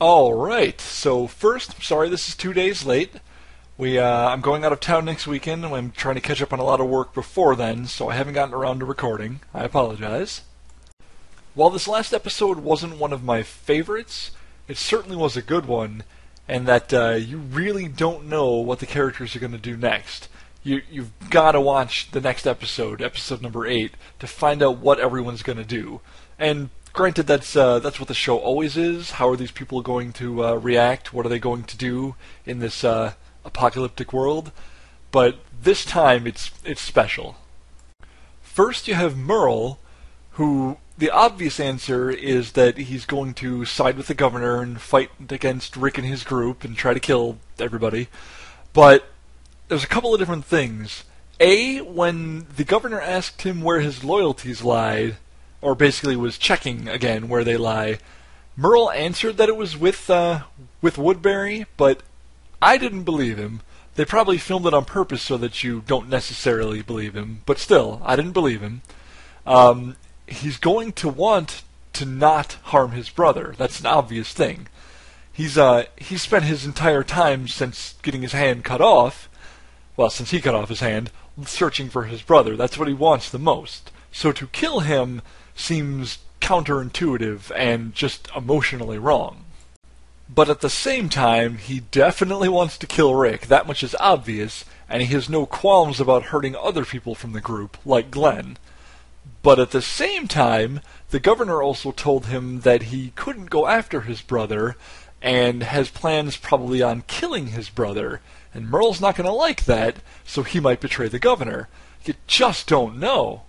Alright, so first, I'm sorry this is 2 days late. I'm going out of town next weekend, and I'm trying to catch up on a lot of work before then, so I haven't gotten around to recording. I apologize. While this last episode wasn't one of my favorites, it certainly was a good one, and that you really don't know what the characters are going to do next. You've got to watch the next episode, episode number 8, to find out what everyone's going to do. And granted, that's what the show always is. How are these people going to react? What are they going to do in this apocalyptic world? But this time, it's special. First, you have Merle, who the obvious answer is that he's going to side with the governor and fight against Rick and his group and try to kill everybody. But there's a couple of different things. A, when the governor asked him where his loyalties lied, or basically was checking again where they lie, Merle answered that it was with Woodbury, but I didn't believe him. They probably filmed it on purpose so that you don't necessarily believe him, but still, I didn't believe him. He's going to want to not harm his brother. That's an obvious thing. He's spent his entire time since getting his hand cut off, well, since he cut off his hand, searching for his brother. That's what he wants the most. So to kill him seems counterintuitive and just emotionally wrong. But at the same time, he definitely wants to kill Rick. That much is obvious, and he has no qualms about hurting other people from the group, like Glenn. But at the same time, the governor also told him that he couldn't go after his brother, and has plans probably on killing his brother. And Merle's not going to like that, so he might betray the governor. You just don't know.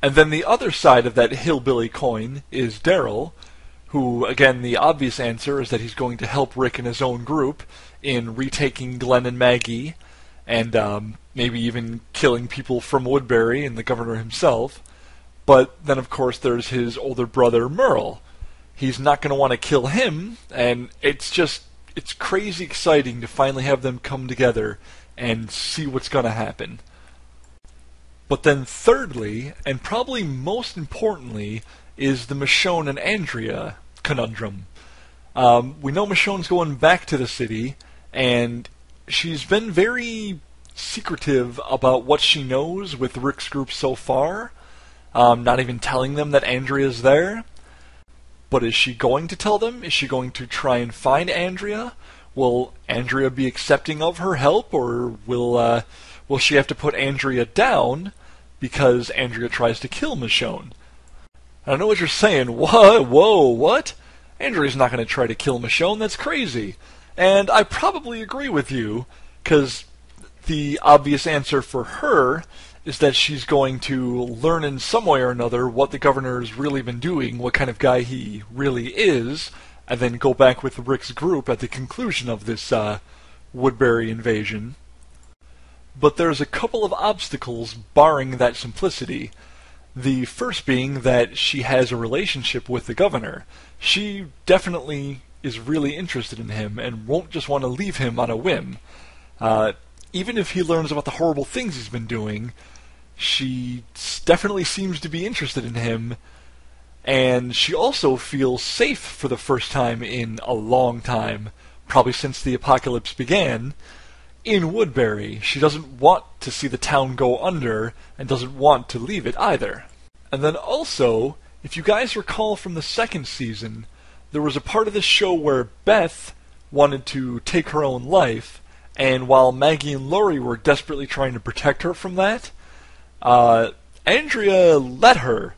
And then the other side of that hillbilly coin is Daryl, who, again, the obvious answer is that he's going to help Rick and his own group in retaking Glenn and Maggie, and maybe even killing people from Woodbury and the governor himself. But then, of course, there's his older brother, Merle. He's not going to want to kill him, and it's crazy exciting to finally have them come together and see what's going to happen. But then thirdly, and probably most importantly, is the Michonne and Andrea conundrum. We know Michonne's going back to the city, and she's been very secretive about what she knows with Rick's group so far, not even telling them that Andrea's there. But is she going to tell them? Is she going to try and find Andrea? Will Andrea be accepting of her help, or will she have to put Andrea down because Andrea tries to kill Michonne? I know what you're saying. What? Whoa, what? Andrea's not going to try to kill Michonne. That's crazy. And I probably agree with you, because the obvious answer for her is that she's going to learn in some way or another what the governor's really been doing, what kind of guy he really is, and then go back with Rick's group at the conclusion of this Woodbury invasion. But there's a couple of obstacles barring that simplicity. The first being that she has a relationship with the governor. She definitely is really interested in him and won't just want to leave him on a whim. Even if he learns about the horrible things he's been doing, she definitely seems to be interested in him, and she also feels safe for the first time in a long time, probably since the apocalypse began, in Woodbury. She doesn't want to see the town go under, and doesn't want to leave it either. And then also, if you guys recall from the second season, there was a part of the show where Beth wanted to take her own life, and while Maggie and Laurie were desperately trying to protect her from that, Andrea let her.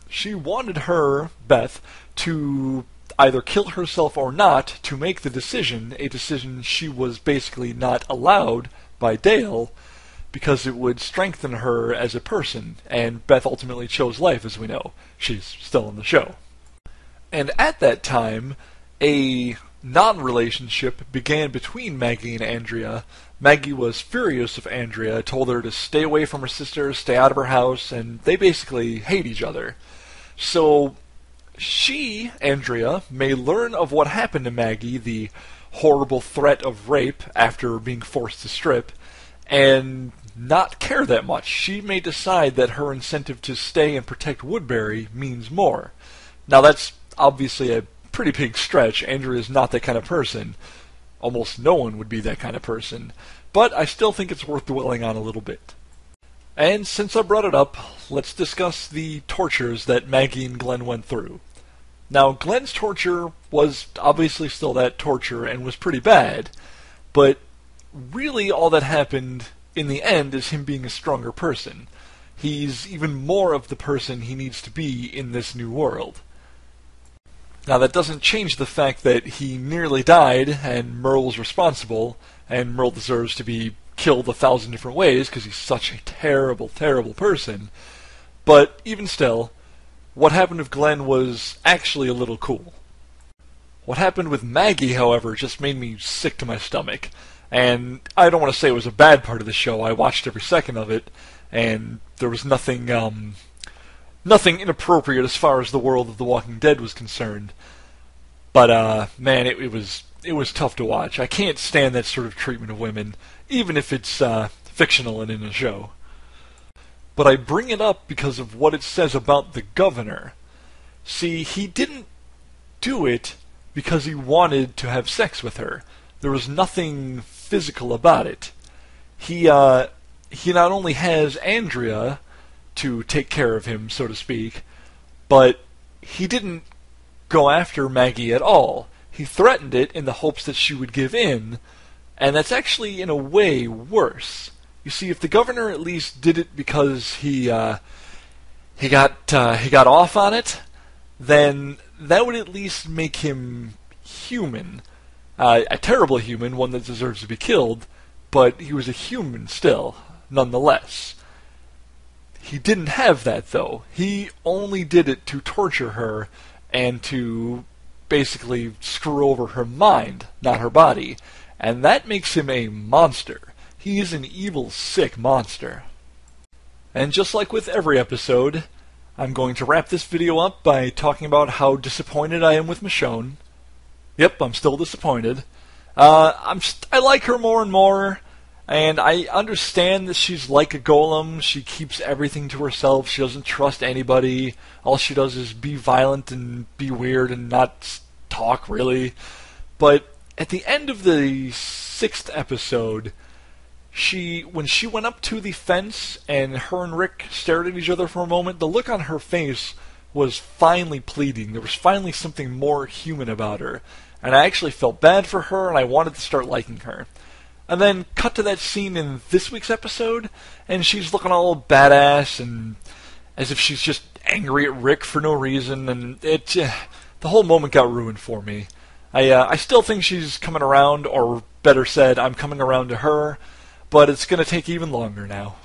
She wanted her, Beth, to either kill herself or not to make the decision, a decision she was basically not allowed by Dale, because it would strengthen her as a person, and Beth ultimately chose life, as we know. She's still in the show. And at that time, a non-relationship began between Maggie and Andrea. Maggie was furious with Andrea, told her to stay away from her sister, stay out of her house, and they basically hate each other. So she, Andrea, may learn of what happened to Maggie, the horrible threat of rape after being forced to strip, and not care that much. She may decide that her incentive to stay and protect Woodbury means more. Now that's obviously a pretty big stretch. Andrea's not that kind of person. Almost no one would be that kind of person. But I still think it's worth dwelling on a little bit. And since I brought it up, let's discuss the tortures that Maggie and Glenn went through. Now, Glenn's torture was obviously still that torture and was pretty bad, but really all that happened in the end is him being a stronger person. He's even more of the person he needs to be in this new world. Now, that doesn't change the fact that he nearly died, and Merle's responsible, and Merle deserves to be killed 1,000 different ways because he's such a terrible, terrible person. But even still, what happened with Glenn was actually a little cool. What happened with Maggie, however, just made me sick to my stomach. And I don't want to say it was a bad part of the show. I watched every second of it, and there was nothing inappropriate as far as the world of The Walking Dead was concerned. But man, it was tough to watch. I can't stand that sort of treatment of women, even if it's fictional and in a show. But I bring it up because of what it says about the governor. See, he didn't do it because he wanted to have sex with her. There was nothing physical about it. He not only has Andrea to take care of him, so to speak, but he didn't go after Maggie at all. He threatened it in the hopes that she would give in, and that's actually in a way worse. You see, if the governor at least did it because he got off on it, then that would at least make him human. A terrible human, one that deserves to be killed, but he was a human still, nonetheless. He didn't have that, though. He only did it to torture her and to basically screw over her mind, not her body. And that makes him a monster. He is an evil, sick monster. And just like with every episode, I'm going to wrap this video up by talking about how disappointed I am with Michonne. Yep, I'm still disappointed. I like her more and more, and I understand that she's like a golem. She keeps everything to herself. She doesn't trust anybody. All she does is be violent and be weird and not talk, really. But at the end of the 6th episode, when she went up to the fence and her and Rick stared at each other for a moment, the look on her face was finally pleading. There was finally something more human about her. And I actually felt bad for her, and I wanted to start liking her. And then cut to that scene in this week's episode, and she's looking all badass, and as if she's just angry at Rick for no reason, and the whole moment got ruined for me. I still think she's coming around, or better said, I'm coming around to her, but it's going to take even longer now.